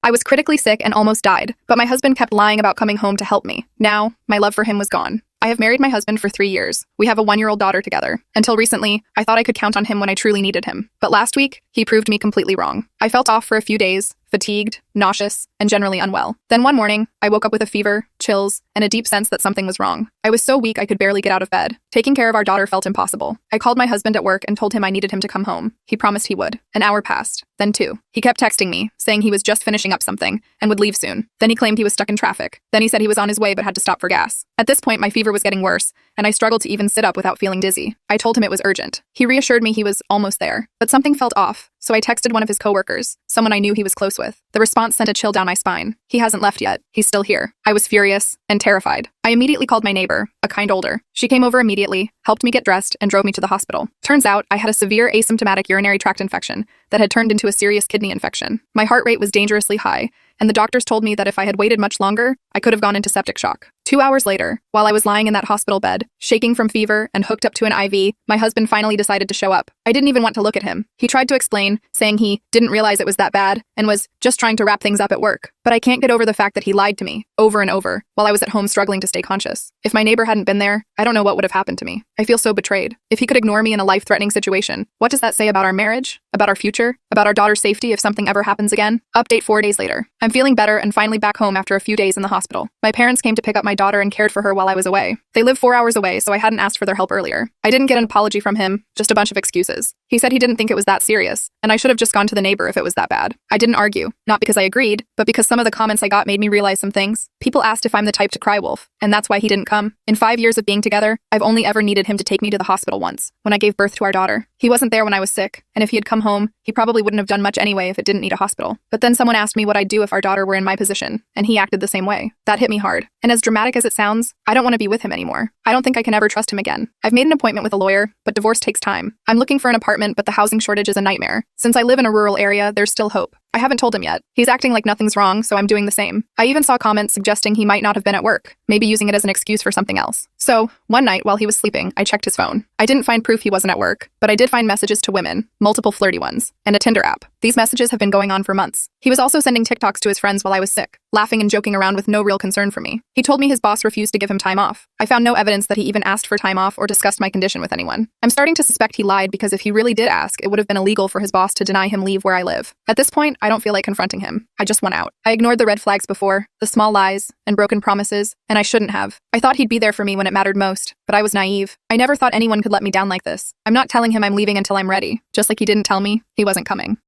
I was critically sick and almost died, but my husband kept lying about coming home to help me. Now, my love for him was gone. I have married my husband for 3 years. We have a 1-year-old daughter together. Until recently, I thought I could count on him when I truly needed him. But last week, he proved me completely wrong. I felt off for a few days, fatigued, nauseous, and generally unwell. Then one morning, I woke up with a fever, chills, and a deep sense that something was wrong. I was so weak I could barely get out of bed. Taking care of our daughter felt impossible. I called my husband at work and told him I needed him to come home. He promised he would. An hour passed. Then 2. He kept texting me, saying he was just finishing up something and would leave soon. Then he claimed he was stuck in traffic. Then he said he was on his way but had to stop for gas. At this point, my fever was getting worse, and I struggled to even sit up without feeling dizzy. I told him it was urgent. He reassured me he was almost there, but something felt off. So I texted one of his coworkers, someone I knew he was close with. The response sent a chill down my spine. He hasn't left yet. He's still here. I was furious and terrified. I immediately called my neighbor, a kind older. She came over immediately, helped me get dressed, and drove me to the hospital. Turns out, I had a severe asymptomatic urinary tract infection that had turned into a serious kidney infection. My heart rate was dangerously high, and the doctors told me that if I had waited much longer, I could have gone into septic shock. 2 hours later, while I was lying in that hospital bed, shaking from fever and hooked up to an IV, my husband finally decided to show up. I didn't even want to look at him. He tried to explain, saying he didn't realize it was that bad and was just trying to wrap things up at work. But I can't get over the fact that he lied to me, over and over, while I was at home struggling to stay conscious. If my neighbor hadn't been there, I don't know what would have happened to me. I feel so betrayed. If he could ignore me in a life-threatening situation, what does that say about our marriage? About our future? About our daughter's safety if something ever happens again? Update 4 days later. I'm feeling better and finally back home after a few days in the hospital. My parents came to pick up my daughter and cared for her while I was away. They live 4 hours away, so I hadn't asked for their help earlier. I didn't get an apology from him, just a bunch of excuses. He said he didn't think it was that serious, and I should have just gone to the neighbor if it was that bad. I didn't argue, not because I agreed, but because some of the comments I got made me realize some things. People asked if I'm the type to cry wolf, and that's why he didn't come. In 5 years of being together, I've only ever needed him to take me to the hospital once, when I gave birth to our daughter. He wasn't there when I was sick, and if he had come home, he probably wouldn't have done much anyway if it didn't need a hospital. But then someone asked me what I'd do if our daughter were in my position, and he acted the same way. That hit me hard. And as dramatic as it sounds, I don't want to be with him anymore. I don't think I can ever trust him again. I've made an appointment with a lawyer, but divorce takes time. I'm looking for an apartment, but the housing shortage is a nightmare. Since I live in a rural area, there's still hope. I haven't told him yet. He's acting like nothing's wrong, so I'm doing the same. I even saw comments suggesting he might not have been at work, maybe using it as an excuse for something else. So, one night while he was sleeping, I checked his phone. I didn't find proof he wasn't at work, but I did find messages to women, multiple flirty ones, and a Tinder app. These messages have been going on for months. He was also sending TikToks to his friends while I was sick, laughing and joking around with no real concern for me. He told me his boss refused to give him time off. I found no evidence that he even asked for time off or discussed my condition with anyone. I'm starting to suspect he lied because if he really did ask, it would have been illegal for his boss to deny him leave where I live. At this point, I don't feel like confronting him. I just want out. I ignored the red flags before, the small lies and broken promises, and I shouldn't have. I thought he'd be there for me when it mattered most, but I was naive. I never thought anyone could let me down like this. I'm not telling him I'm leaving until I'm ready, just like he didn't tell me he wasn't coming.